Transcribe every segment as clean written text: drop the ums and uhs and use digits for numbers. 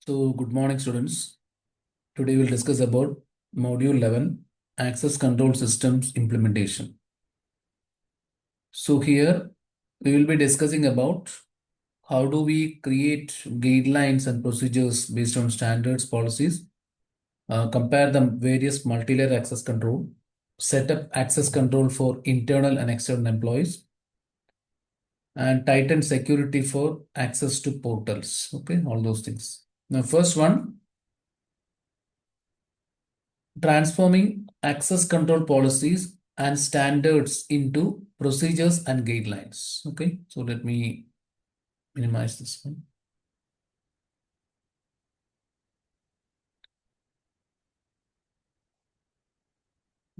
So, good morning, students. Today we'll discuss about Module 11, Access Control Systems Implementation. So, here we will be discussing about how do we create guidelines and procedures based on standards, policies, compare the various multi-layer access control, set up access control for internal and external employees, and tighten security for access to portals. Okay, all those things. Now, first one, transforming access control policies and standards into procedures and guidelines. Okay, so let me minimize this one.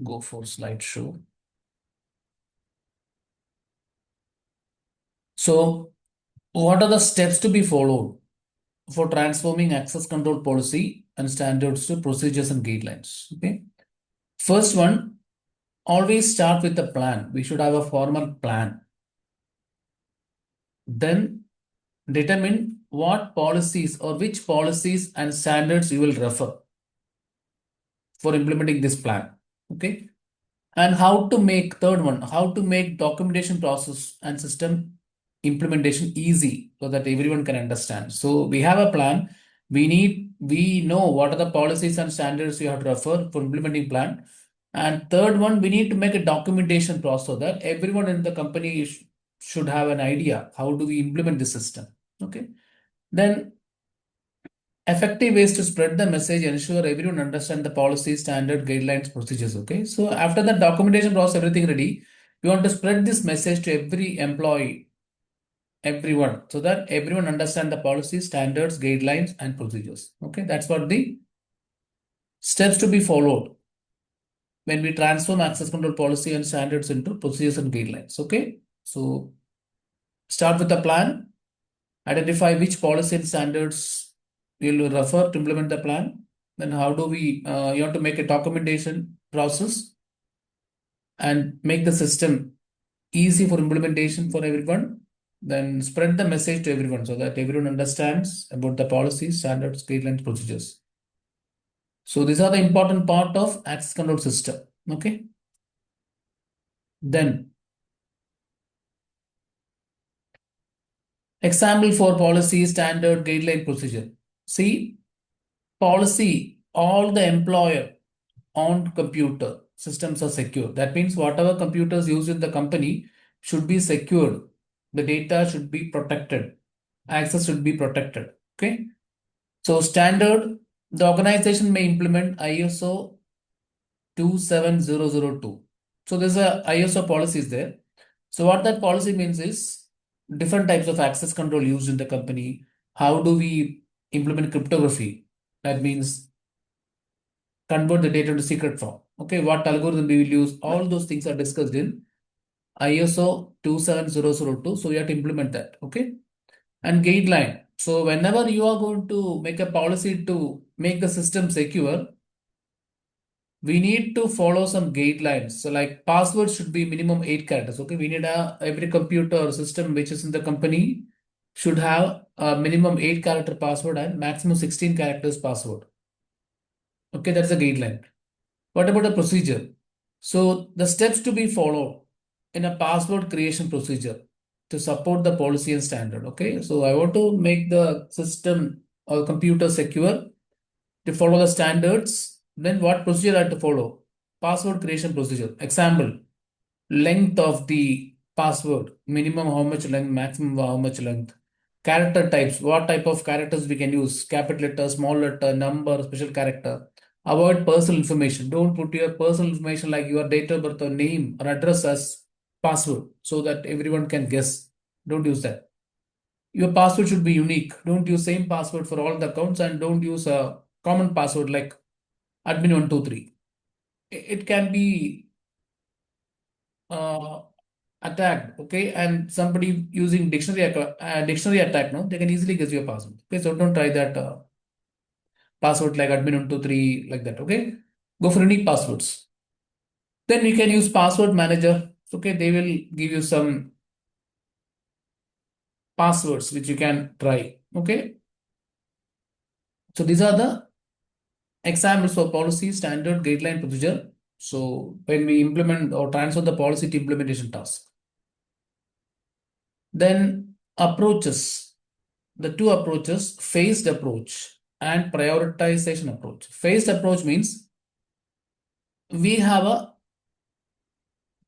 Go for slideshow. So, what are the steps to be followed for transforming access control policy and standards to procedures and guidelines? Okay, first one, always start with a plan. We should have a formal plan. Then determine what policies or which policies and standards you will refer for implementing this plan. Okay. And how to make, third one, how to make documentation process and system implementation easy so that everyone can understand. So we have a plan. We know what are the policies and standards you have to refer for implementing plan. And third one, we need to make a documentation process so that everyone in the company should have an idea how do we implement the system. Okay. Then effective ways to spread the message, ensure everyone understand the policy, standard, guidelines, procedures. Okay. So after the documentation process, everything ready, we want to spread this message to every employee, everyone, so that everyone understand the policy, standards, guidelines, and procedures. Okay. That's what the steps to be followed when we transform access control policy and standards into procedures and guidelines. Okay. So start with the plan, identify which policy and standards we'll refer to implement the plan. Then how do we, you have to make a documentation process and make the system easy for implementation for everyone. Then spread the message to everyone so that everyone understands about the policies, standards, guidelines, procedures. So these are the important part of access control system. Okay. Then example for policy, standard, guideline, procedure. See, policy, all the employer on computer systems are secure. That means whatever computers used in the company should be secured. The data should be protected. Access should be protected. Okay. So standard, the organization may implement ISO 27002. So there's a ISO policies there. So what that policy means is different types of access control used in the company. How do we implement cryptography? That means convert the data to secret form. Okay, what algorithm we will use, all those things are discussed in ISO 27002. So you have to implement that. Okay, and guideline. So whenever you are going to make a policy to make the system secure, we need to follow some guidelines. So like password should be minimum 8 characters. Okay, we need every computer or system which is in the company should have a minimum 8 character password and maximum 16 characters password. Okay, that's a guideline. What about the procedure? So the steps to be followed in a password creation procedure to support the policy and standard. Okay, so I want to make the system or computer secure to follow the standards. Then what procedure I have to follow? Password creation procedure. Example, length of the password, minimum how much length, maximum how much length. Character types, what type of characters we can use, capital letter, small letter, number, special character. Avoid personal information. Don't put your personal information like your date of birth or name or address as password so that everyone can guess. Don't use that. Your password should be unique. Don't use same password for all the accounts and don't use a common password like admin123. It can be uh, attacked, okay, and somebody using dictionary attack, no, they can easily guess your password. Okay, so don't try that password like admin123 like that. Okay, go for unique passwords. Then you can use password manager. Okay, they will give you some passwords which you can try. Okay, So these are the examples for policy, standard, guideline, procedure. So when we implement or transfer the policy to implementation task. Then approaches, the two approaches, phased approach and prioritization approach. Phased approach means we have a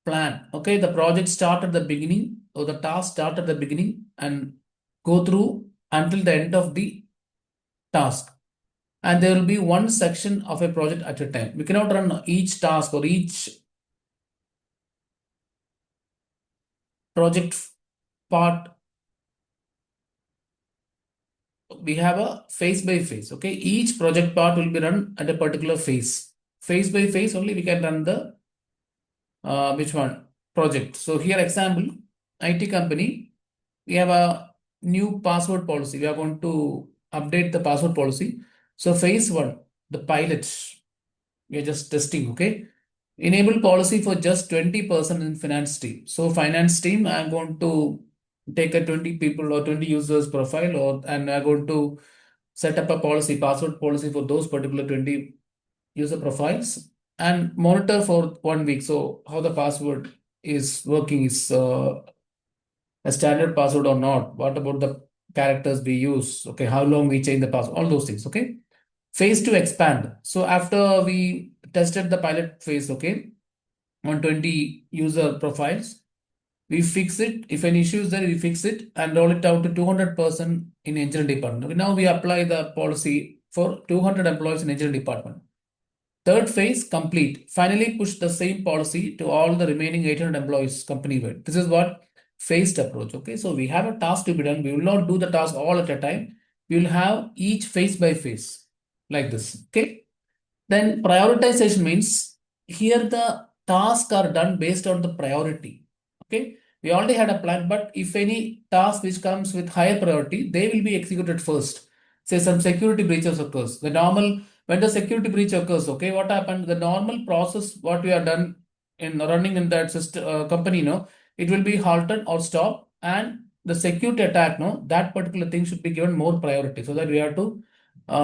plan. Okay, the project start at the beginning or the task start at the beginning and go through until the end of the task. And there will be one section of a project at a time. We cannot run each task or each project part. We have a phase by phase. Okay, each project part will be run at a particular phase. Phase by phase only we can run the which one project. So here example, IT company, we have a new password policy. We are going to update the password policy. So phase one, the pilots, we are just testing. Okay, enable policy for just 20% in finance team. So finance team, I'm going to take a 20 people or 20 users profile, or and I'm going to set up a policy, password policy for those particular 20 user profiles and monitor for 1 week. So how the password is working, is a standard password or not? What about the characters we use? Okay, how long we change the password? All those things. Okay. Phase to expand. So after we tested the pilot phase, okay, on 20 user profiles, we fix it. If any issue is there, we fix it and roll it out to 200% in engineering department. Okay, now we apply the policy for 200 employees in engineering department. Third phase, complete. Finally, push the same policy to all the remaining 800 employees company-wide. This is what phased approach. Okay, so we have a task to be done. We will not do the task all at a time. We will have each phase by phase like this. Okay. Then prioritization means here the tasks are done based on the priority. Okay. We already had a plan, but if any task which comes with higher priority, they will be executed first. Say some security breaches occurs. The normal, when the security breach occurs, okay, what happened? The normal process, what we are done in running in that system, company, no, it will be halted or stopped, and the security attack, no, that particular thing should be given more priority, so that we have to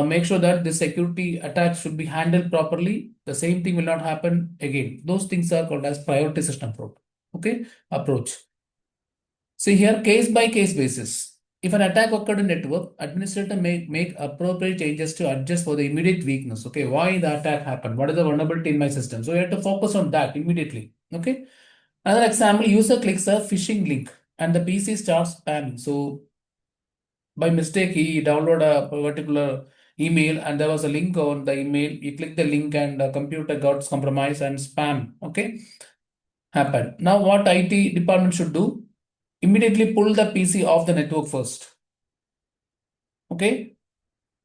make sure that the security attacks should be handled properly. The same thing will not happen again. Those things are called as prioritization approach. Okay, approach. See here, case by case basis. If an attack occurred in network, administrator may make appropriate changes to adjust for the immediate weakness. Okay, why the attack happened? What is the vulnerability in my system? So you have to focus on that immediately. Okay. Another example: user clicks a phishing link and the PC starts spamming. So by mistake he download a particular email and there was a link on the email. You click the link and the computer got compromised and spam. Okay, happened. Now what IT department should do? Immediately pull the PC off the network first. Okay,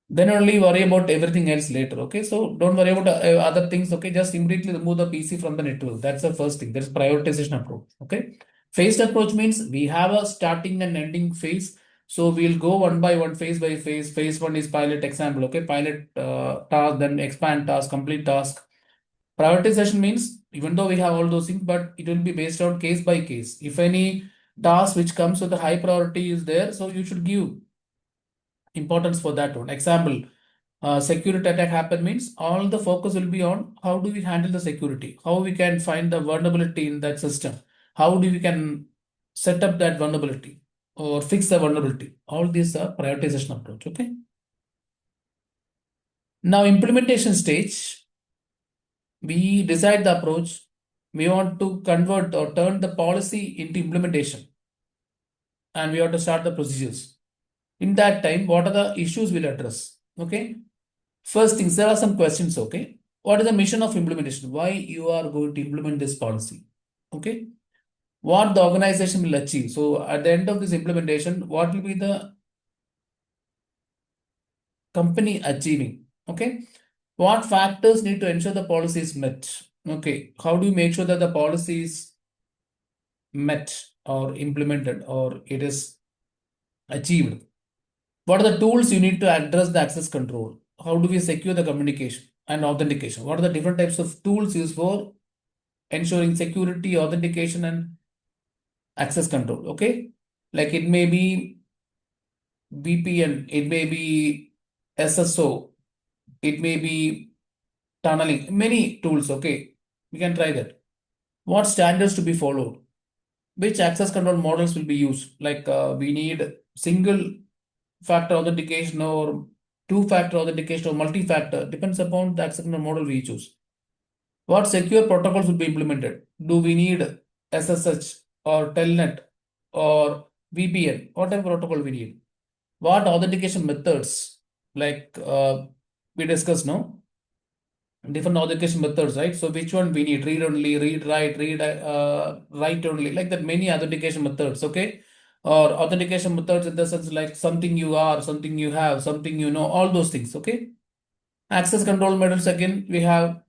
then only worry about everything else later. Okay, so don't worry about other things. Okay, just immediately remove the PC from the network. That's the first thing. There's prioritization approach. Okay, phased approach means we have a starting and ending phase. So we'll go one by one, phase by phase. Phase one is pilot example. Okay, pilot task, then expand task, complete task. Prioritization means even though we have all those things, but it will be based on case by case. If any task which comes with a high priority is there, so you should give importance for that one. Example, security attack happen means all the focus will be on how do we handle the security, how we can find the vulnerability in that system, how do we can set up that vulnerability or fix the vulnerability. All these are prioritization approach. Okay. Now implementation stage, we decide the approach. We want to convert or turn the policy into implementation, and we have to start the procedures. In that time, what are the issues we'll address? Okay. First things, there are some questions. Okay. What is the mission of implementation? Why you are going to implement this policy? Okay. What the organization will achieve. So at the end of this implementation, what will be the company achieving? Okay. What factors need to ensure the policy is met? Okay. How do you make sure that the policy is met or implemented or it is achieved? What are the tools you need to address the access control? How do we secure the communication and authentication? What are the different types of tools used for ensuring security, authentication, and access control? Okay, like it may be VPN, it may be SSO, It may be tunneling, many tools. Okay, we can try that. What standards to be followed? Which access control models will be used? Like we need single factor authentication or two-factor authentication or multi-factor, depends upon the access control model we choose. What secure protocols will be implemented? Do we need SSH or Telnet or VPN? What type of protocol we need? What authentication methods? Like we discussed, no? Different authentication methods, right? So which one we need? Read only, read write, write only, like that. Many authentication methods, okay? Or authentication methods in the sense like something you are, something you have, something you know, all those things, okay? Access control methods again, we have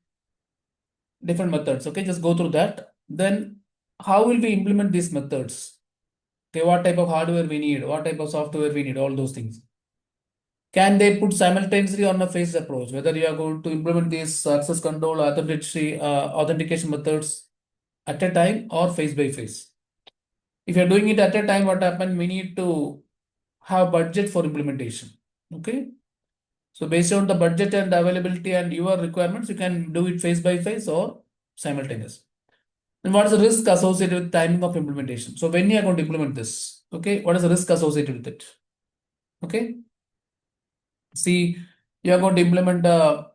different methods, okay? Just go through that. Then how will we implement these methods? Okay, what type of hardware we need, what type of software we need, all those things. Can they put simultaneously on a phased approach? Whether you are going to implement these access control authentication methods at a time or phase by phase. If you're doing it at a time, what happens? We need to have budget for implementation. Okay. So based on the budget and availability and your requirements, you can do it phase by phase or simultaneous. And what is the risk associated with timing of implementation? So when you are going to implement this, okay, what is the risk associated with it? Okay. See, you are going to implement a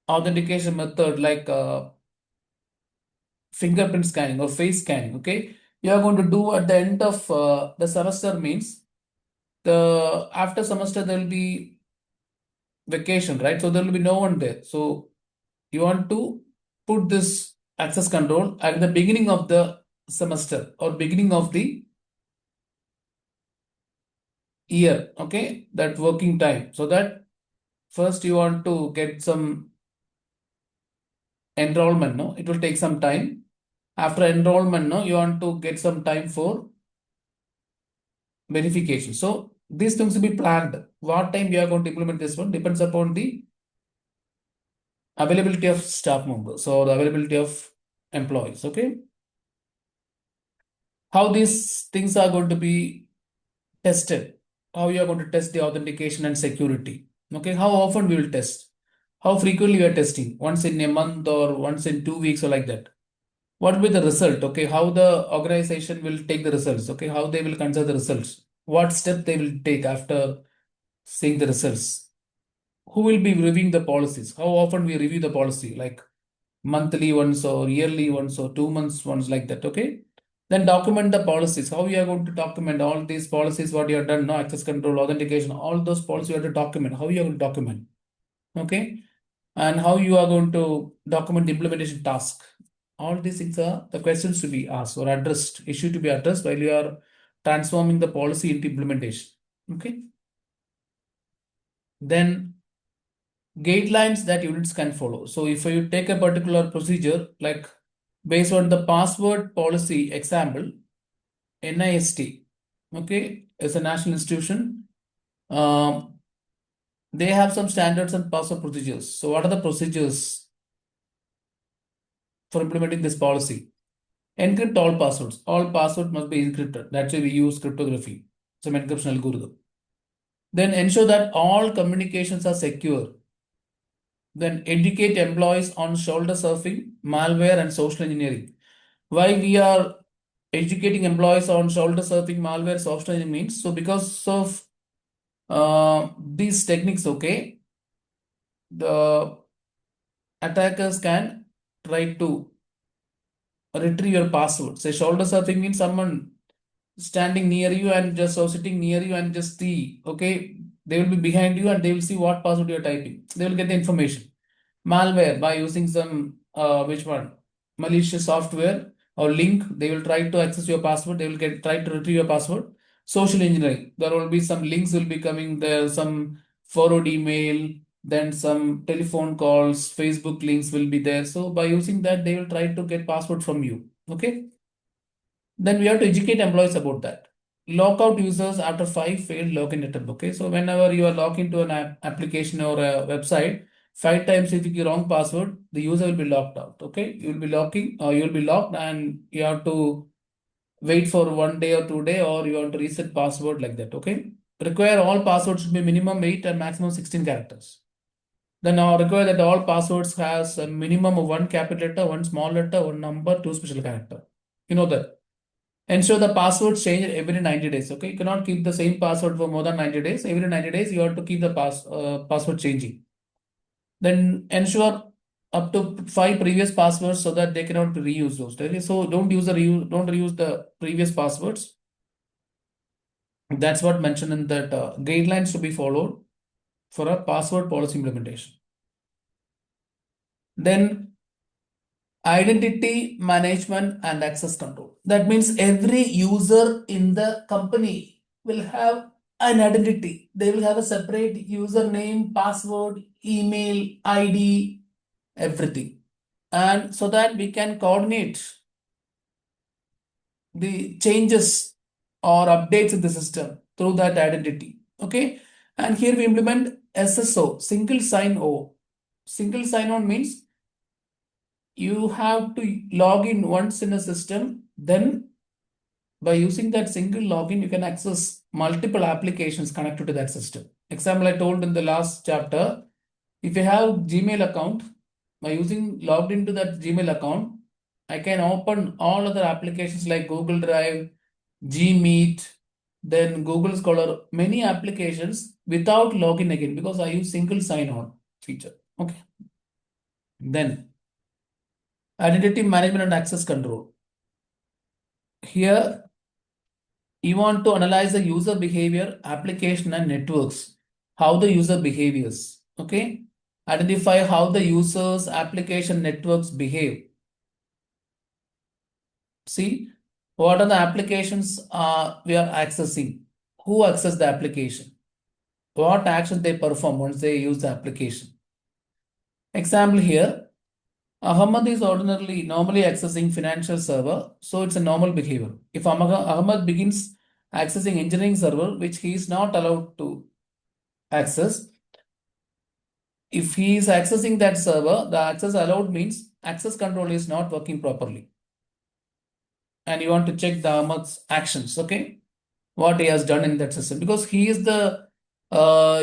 authentication method like fingerprint scanning or face scanning. Okay, you are going to do at the end of the semester, means the after semester there will be vacation, right? So there will be no one there. So you want to put this access control at the beginning of the semester or beginning of the year. Okay, that working time, so that first you want to get some enrollment. No, it will take some time. After enrollment, no, you want to get some time for verification. So these things will be planned. What time we are going to implement this one depends upon the availability of staff members or the availability of employees. Okay. How these things are going to be tested? How you are going to test the authentication and security? Okay. How often we will test? How frequently we are testing? Once in a month or once in 2 weeks or like that? What will be the result? Okay. How the organization will take the results? Okay. How they will consider the results? What step they will take after seeing the results? Who will be reviewing the policies? How often we review the policy, like monthly once or yearly once or 2 months once, like that. Okay. Then document the policies. How you are going to document all these policies, what you have done, no access control, authentication, all those policies you have to document. How you are going to document? Okay. And how you are going to document the implementation task. All these things are the questions to be asked or addressed, issue to be addressed while you are transforming the policy into implementation. Okay. Then guidelines that units can follow. So if you take a particular procedure, like based on the password policy example, NIST, okay, is a national institution. Um, they have some standards and password procedures. So what are the procedures for implementing this policy? Encrypt all passwords. All passwords must be encrypted. That's why we use cryptography, some encryption algorithm. Then ensure that all communications are secure. Then educate employees on shoulder surfing, malware, and social engineering. Why we are educating employees on shoulder surfing, malware, social engineering means, so because of these techniques, okay, the attackers can try to retrieve your password. Say shoulder surfing means someone standing near you and just or sitting near you and just see, okay, they will be behind you and they will see what password you are typing. They will get the information. Malware, by using some which one, malicious software or link, they will try to access your password. They will get try to retrieve your password. Social engineering, there will be some links will be coming there, some forward email, then some telephone calls, Facebook links will be there. So by using that, they will try to get password from you. Okay. Then we have to educate employees about that. Lock out users after 5 failed login attempt. Okay, so whenever you are logged into an application or a website, 5 times if you give wrong password, the user will be locked out. Okay, you will be locking or you will be locked, and you have to wait for 1 day or 2 day, or you want to reset password, like that. Okay, require all passwords should be minimum 8 and maximum 16 characters. Then now require that all passwords has a minimum of one capital letter, one small letter, one number, two special character. You know that. Ensure the passwords change every 90 days. Okay, you cannot keep the same password for more than 90 days. Every 90 days, you have to keep the password changing. Then ensure up to 5 previous passwords so that they cannot reuse those. Okay? So don't reuse the previous passwords. That's what mentioned in that guidelines to be followed for a password policy implementation. Then identity management and access control. That means every user in the company will have an identity. They will have a separate username, password, email, ID, everything. And so that we can coordinate the changes or updates in the system through that identity. Okay. And here we implement SSO, single sign on. Single sign on means you have to log in once in a system, then by using that single login, you can access multiple applications connected to that system. Example I told in the last chapter, if you have Gmail account, by using logged into that Gmail account, I can open all other applications like Google Drive, Gmeet, then Google Scholar, many applications without login again because I use single sign-on feature. Okay. Then identity management and access control. Here you want to analyze the user behavior, application and networks, how the user behaviors. Okay. Identify how the users, application, networks behave. See, what are the applications we are accessing? Who access the application? What action they perform once they use the application? Example here, Ahmad is normally accessing financial server, so it's a normal behavior. If Ahmad begins accessing engineering server, which he is not allowed to access, if he is accessing that server, the access allowed means access control is not working properly. And you want to check the Ahmad's actions, okay? What he has done in that system because he is the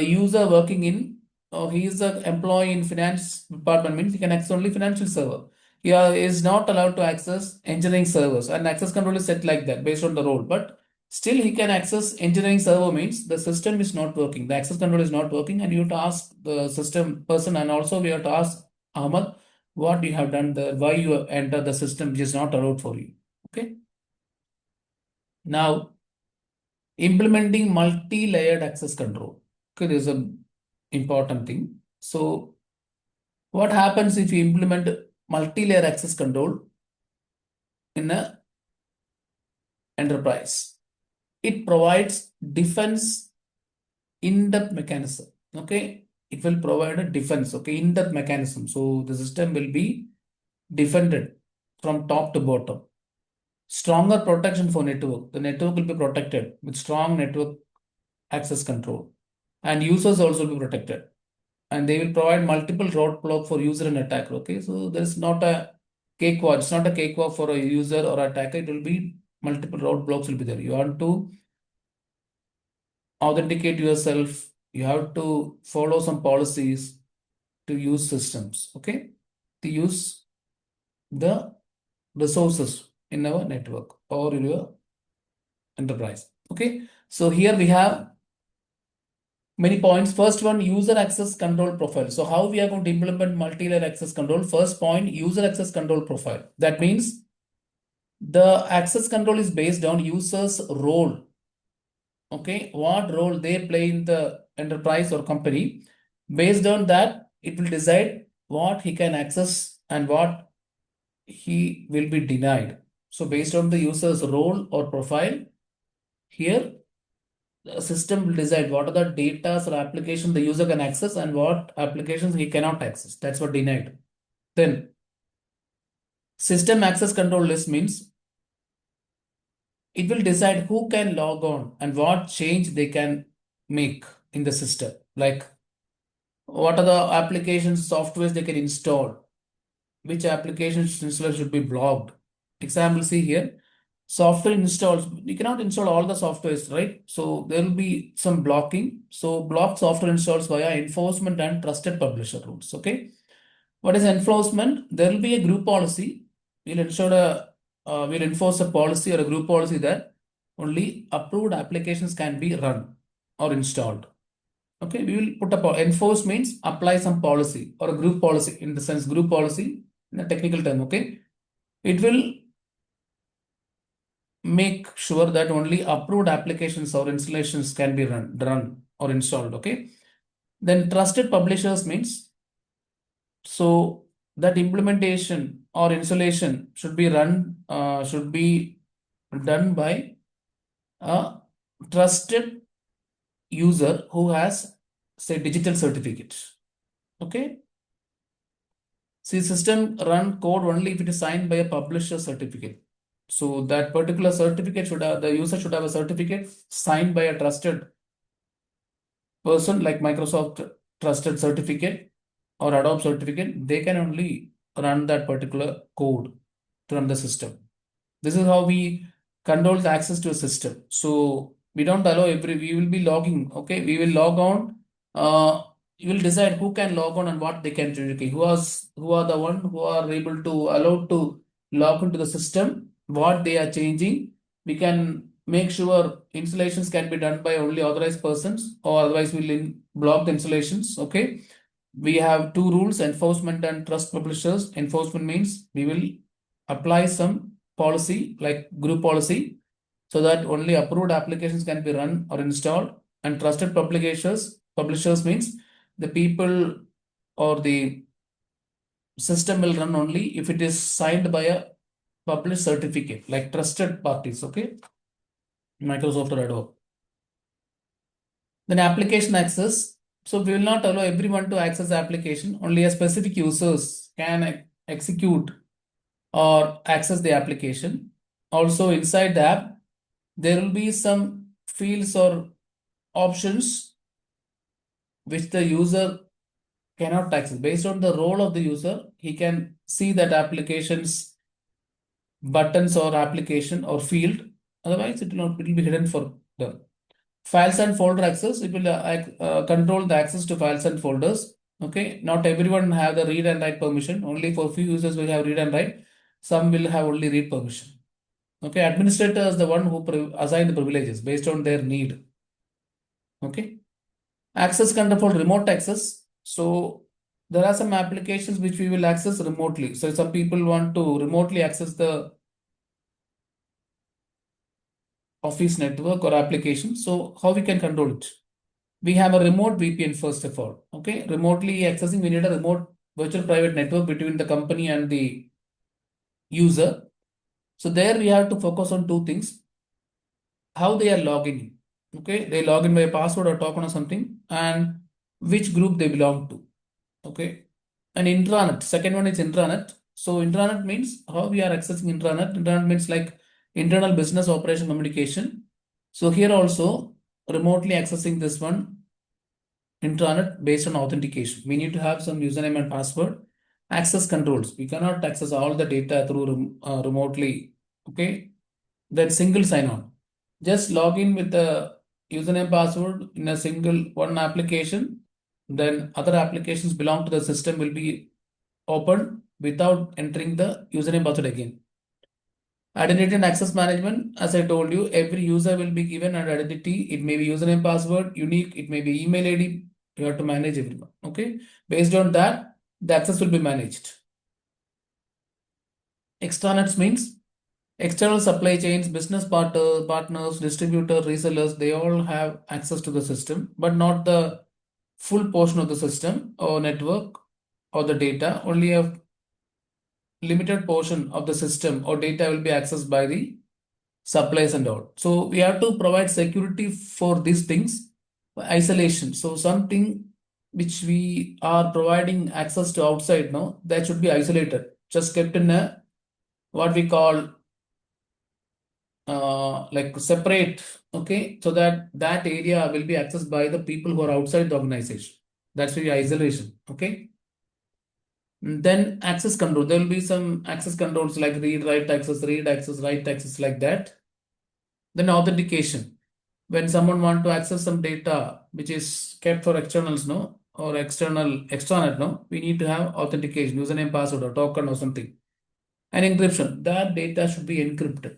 user working in or he is the employee in finance department means he can access only financial server. He is not allowed to access engineering servers and access control is set like that based on the role. But still he can access engineering server means the system is not working. The access control is not working and you have to ask the system person and also we have to ask Ahmad what you have done there, why you have entered the system which is not allowed for you. Okay. Now implementing multi-layered access control. Okay, this is an important thing. So what happens if you implement multi-layer access control in a enterprise? It provides defense in-depth mechanism. Okay, it will provide a defense. Okay, in-depth mechanism. So the system will be defended from top to bottom. Stronger protection for network. The network will be protected with strong network access control. And users also be protected. And they will provide multiple roadblock for user and attacker. Okay, so there is not a cakewalk. It's not a cakewalk for a user or attacker. It will be multiple roadblocks will be there. You want to authenticate yourself. You have to follow some policies to use systems. Okay, to use the resources in our network or in your enterprise. Okay, so here we have many points. First one, user access control profile. So how we are going to implement multi-layer access control? First point, user access control profile. That means the access control is based on user's role. Okay, what role they play in the enterprise or company. Based on that, it will decide what he can access and what he will be denied. So based on the user's role or profile, here the system will decide what are the data or applications the user can access and what applications he cannot access. That's what denied. Then system access control list means it will decide who can log on and what change they can make in the system. Like what are the applications, softwares they can install, which applications installation should be blocked. Example, see here, Software installs, you cannot install all the softwares, right? So there will be some blocking. So block software installs via enforcement and trusted publisher rules. Okay. What is enforcement? There will be a group policy. We'll enforce a policy or a group policy that only approved applications can be run or installed. Okay, we will put up enforce means apply some policy or a group policy, in the sense group policy in a technical term. Okay, it will make sure that only approved applications or installations can be run or installed. Okay, then trusted publishers means, so that implementation or installation should be done by a trusted user who has, say, digital certificate. Okay, see, system run code only if it is signed by a publisher certificate. So that particular certificate should have, the user should have a certificate signed by a trusted person like Microsoft trusted certificate or Adobe certificate. They can only run that particular code to run the system. This is how we control the access to a system. So we don't allow we will be logging. Okay, we will log on. You will decide who can log on and what they can do. Okay, who are the one who are able to allowed to log into the system, what they are changing. We can make sure installations can be done by only authorized persons, or otherwise we'll block the installations. Okay, we have two rules: enforcement and trust publishers. Enforcement means we will apply some policy like group policy so that only approved applications can be run or installed. And trusted publishers means the people or the system will run only if it is signed by a published certificate like trusted parties. Okay, Microsoft or Adobe. Then application access. So we will not allow everyone to access the application. Only a specific users can execute or access the application. Also inside the app, there will be some fields or options which the user cannot access. Based on the role of the user, he can see that applications, buttons or application or field. Otherwise, it will be hidden for them. Files and folder access, it will control the access to files and folders. Okay, not everyone have the read and write permission. Only for few users will have read and write. Some will have only read permission. Okay, administrator is the one who assign the privileges based on their need. Okay, access control for remote access. So there are some applications which we will access remotely. So some people want to remotely access the Office network or application. So how we can control it? We have a remote VPN first of all. Okay, remotely accessing, we need a remote virtual private network between the company and the user. So there we have to focus on two things: how they are logging in. Okay, they log in by a password or token or something, and which group they belong to. Okay, and intranet. Second one is intranet. So intranet means how we are accessing intranet. Intranet means like internal business operation communication. So here also remotely accessing this one intranet based on authentication. We need to have some username and password. Access controls. We cannot access all the data through remotely. Okay. Then single sign-on. Just log in with the username password in a single one application. Then other applications belong to the system will be opened without entering the username password again. Identity and access management, as I told you, every user will be given an identity. It may be username, password, unique. It may be email ID. You have to manage everyone. Okay. Based on that, the access will be managed. Extranets means external supply chains, business partners, distributors, resellers, they all have access to the system, but not the full portion of the system or network or the data. Only a limited portion of the system or data will be accessed by the supplies and all. So we have to provide security for these things. Isolation. So something which we are providing access to outside, no, that should be isolated, just kept in a what we call like separate. Okay, so that that area will be accessed by the people who are outside the organization. That's the isolation. Okay. Then access control. There will be some access controls like read access, write access like that. Then authentication. When someone want to access some data which is kept for externals, no, or external extranet, no, we need to have authentication, username, password, or token or something. And encryption. That data should be encrypted.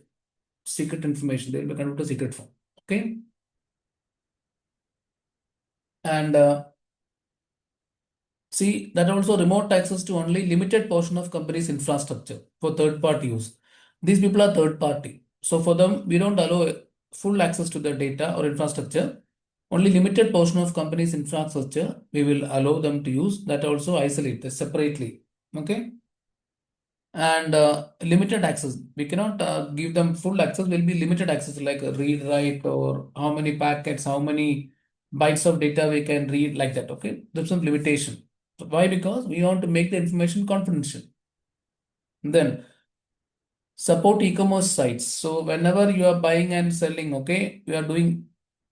Secret information. They will be converted to secret form. Okay. And see, that also remote access to only limited portion of company's infrastructure for third party use. These people are third party. So for them, we don't allow full access to their data or infrastructure. Only limited portion of company's infrastructure we will allow them to use. That also isolate this separately. Okay. And limited access. We cannot give them full access. Will be limited access like a read write or how many packets, how many bytes of data we can read like that. Okay. There's some limitation. So why? Because we want to make the information confidential. Then support e-commerce sites. So whenever you are buying and selling, okay, you are doing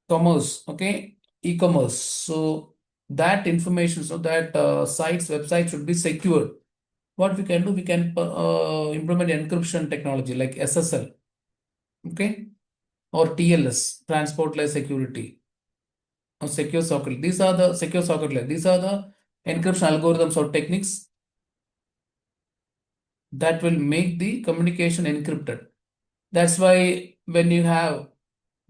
commerce, okay, e-commerce. So that information, so that sites, websites should be secured. What we can do, we can implement encryption technology like SSL, okay, or TLS, transport layer security, or secure socket. These are the secure socket layer. These are the encryption algorithms or techniques that will make the communication encrypted. That's why when you have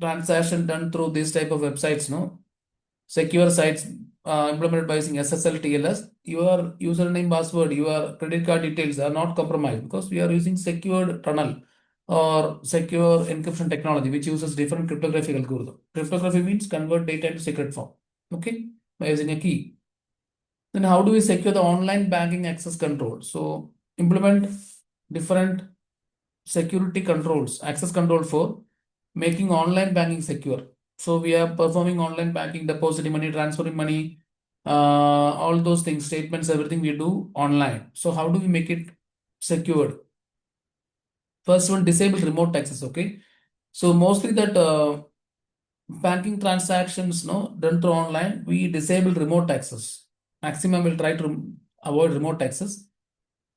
transaction done through this type of websites, no, secure sites implemented by using SSL TLS, your username, password, your credit card details are not compromised because we are using secured tunnel or secure encryption technology, which uses different cryptographic algorithm. Cryptography means convert data into secret form, okay, by using a key. Then how do we secure the online banking access control? So implement different security controls, access control for making online banking secure. So we are performing online banking, depositing money, transferring money, all those things, statements, everything we do online. So how do we make it secured? First one, disable remote access. Okay. So mostly that banking transactions, no, done through online, we disable remote access. Maximum will try to avoid remote access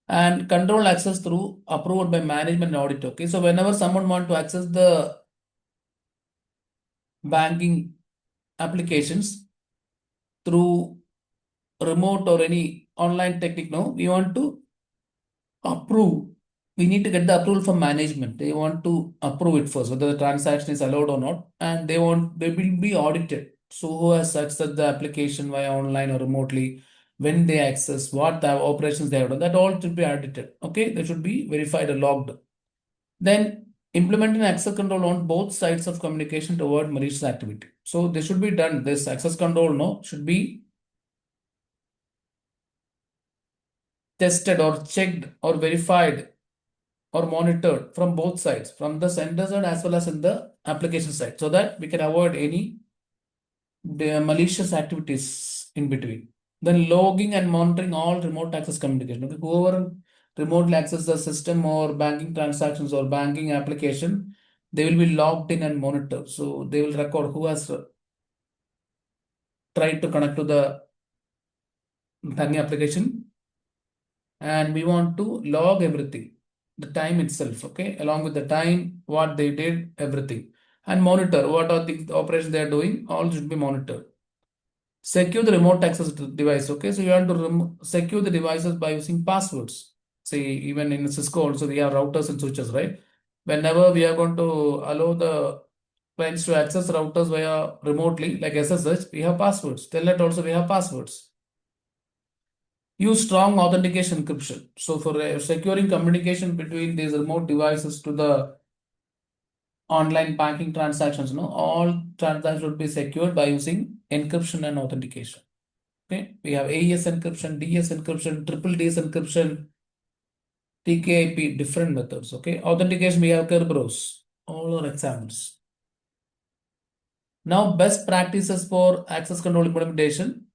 and control access through approved by management and audit. Okay. So whenever someone want to access the banking applications through remote or any online technique, no, we want to approve. We need to get the approval from management. They want to approve it first, whether the transaction is allowed or not, and they will be audited. So who has accessed the application via online or remotely, when they access, what the operations they have done, that all should be audited. Okay, they should be verified or logged. Then implementing access control on both sides of communication to avoid malicious activity. So this should be done. This access control, no, should be tested or checked or verified or monitored from both sides, from the sender side as well as in the application side, so that we can avoid any malicious activities in between. Then logging and monitoring all remote access communication. Okay, whoever remotely access the system or banking transactions or banking application, they will be logged in and monitored. So they will record who has tried to connect to the banking application, and we want to log everything, the time itself, okay, along with the time, what they did, everything, and monitor what are the operations they are doing, all should be monitored. Secure the remote access device, okay, so you want to secure the devices by using passwords. See, even in Cisco also we have routers and switches, right? Whenever we are going to allow the clients to access routers via remotely like SSH, we have passwords. Telnet also we have passwords. Use strong authentication encryption. So for securing communication between these remote devices to the online banking transactions, no, all transactions should be secured by using encryption and authentication. Okay, we have AES encryption, DS encryption, triple DS encryption, TKIP, different methods. Okay, authentication we have Kerberos, all are examples. Now, best practices for access control implementation.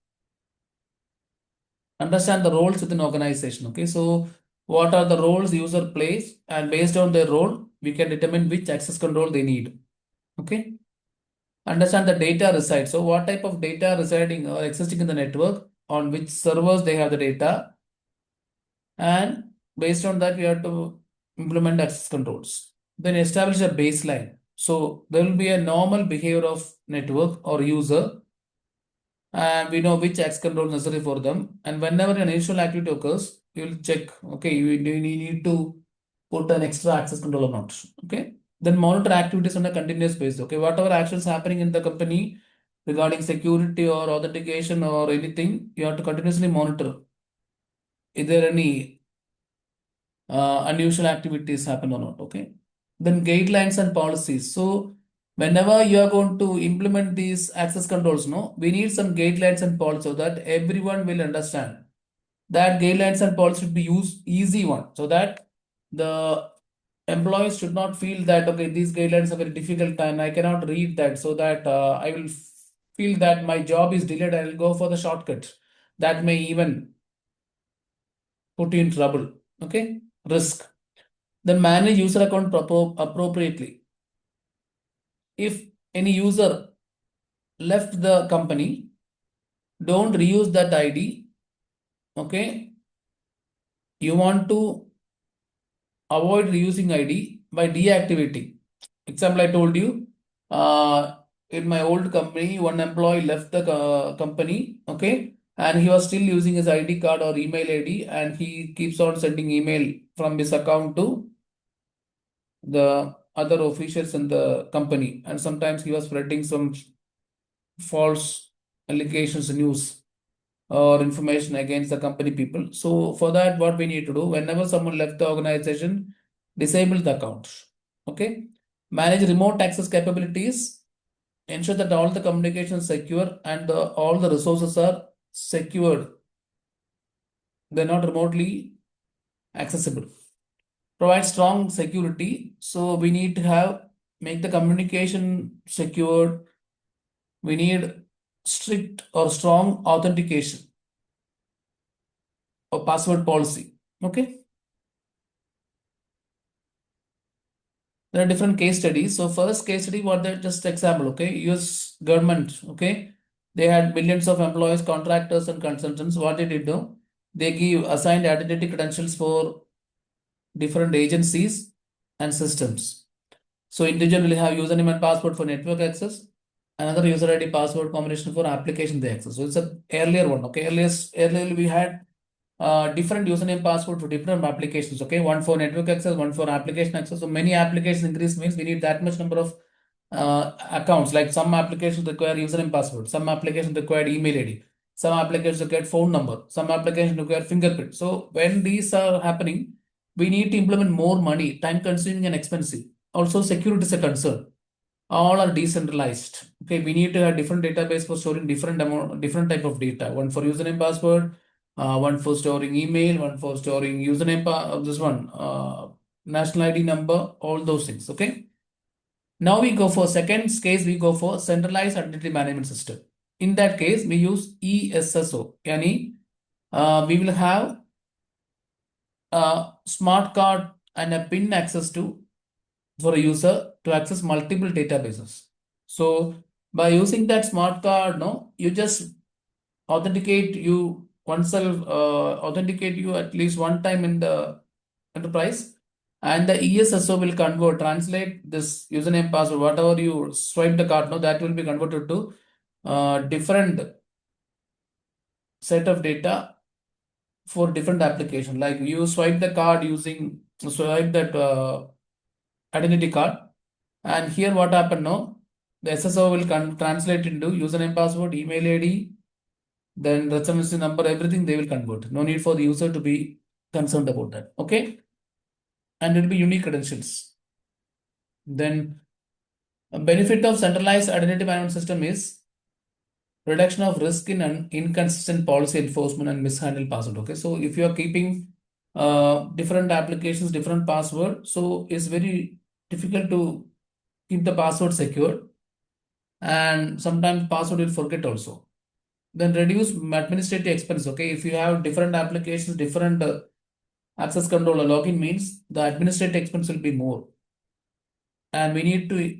Understand the roles within organization. Okay, so what are the roles user plays, and based on their role we can determine which access control they need. Okay, understand the data resides. So what type of data residing or existing in the network, on which servers they have the data, And based on that, we have to implement access controls. Then establish a baseline. So there will be a normal behavior of network or user, and we know which access control is necessary for them. And whenever an initial activity occurs, you will check, okay, you need to put an extra access control or not. Okay. Then monitor activities on a continuous basis. Okay, whatever actions happening in the company regarding security or authentication or anything, you have to continuously monitor. Is there any unusual activities happen or not? Okay. Then guidelines and policies. So whenever you are going to implement these access controls, no, we need some guidelines and policies so that everyone will understand. That guidelines and policies should be used easy one, so that the employees should not feel that, okay, these guidelines are very difficult and I cannot read that, so that I will feel that my job is delayed. I will go for the shortcut. That may even put you in trouble. Okay, risk. Then manage user account appropriately. If any user left the company, don't reuse that ID. Okay, you want to avoid reusing ID by deactivating. Example, I told you, uh, in my old company, one employee left the company, okay, and he was still using his ID card or email ID, and he keeps on sending email from his account to the other officials in the company, and sometimes he was spreading some false allegations, news or information against the company people. So for that, what we need to do, whenever someone left the organization, disable the account. Okay. Manage remote access capabilities. Ensure that all the communication is secure and all the resources are secured. They're not remotely accessible. Provide strong security. So we need to have make the communication secured. We need strict or strong authentication or password policy. Okay. There are different case studies. So first case study, what they just example, okay, US government, okay, they had millions of employees, contractors, and consultants. What did it do? They give assigned identity credentials for different agencies and systems. So individual will have username and password for network access, another user ID password combination for application they access. So it's a earlier one. Okay, earlier we had different username password for different applications. Okay, one for network access, one for application access. So many applications increase means we need that much number of accounts. Like some applications require username password, some applications require email ID, some applications require phone number, some applications require fingerprint. So when these are happening, we need to implement more money, time consuming and expensive. Also, security is a concern. All are decentralized. Okay, we need to have different database for storing different type of data. One for username password, one for storing email, one for storing username this one national ID number, all those things. Okay. Now we go for second case. We go for centralized identity management system. In that case, we use ESSO. Yani, we will have a smart card and a PIN access to for a user to access multiple databases. So by using that smart card, no, you just authenticate you oneself, authenticate you at least one time in the enterprise, and the ESSO will translate this username password, whatever you swipe the card, no, that will be converted to different set of data for different application. Like you swipe the card using swipe that identity card, and here what happened now, the SSO will translate into username, password, email ID, then reference number, everything they will convert. No need for the user to be concerned about that. Okay. And it will be unique credentials. Then a benefit of centralized identity management system is reduction of risk in inconsistent policy enforcement and mishandled password. Okay. So if you are keeping different applications, different password, so it's very difficult to keep the password secure, and sometimes password will forget also. Then reduce administrative expense. Okay, if you have different applications, different access control or login means the administrative expense will be more, and we need to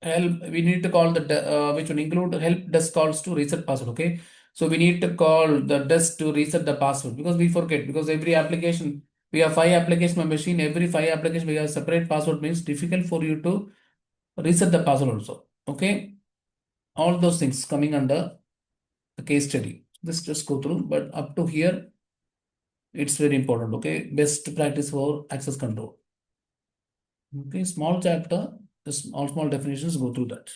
help. We need to call the which will include help desk calls to reset password. Okay, So we need to call the desk to reset the password because we forget, because every application, we have 5 applications on machine, every 5 applications we have separate password, means difficult for you to reset the password also. Okay. All those things coming under the case study. This just go through, but up to here, it's very important. Okay. Best practice for access control. Okay. Small chapter, just small definitions, go through that.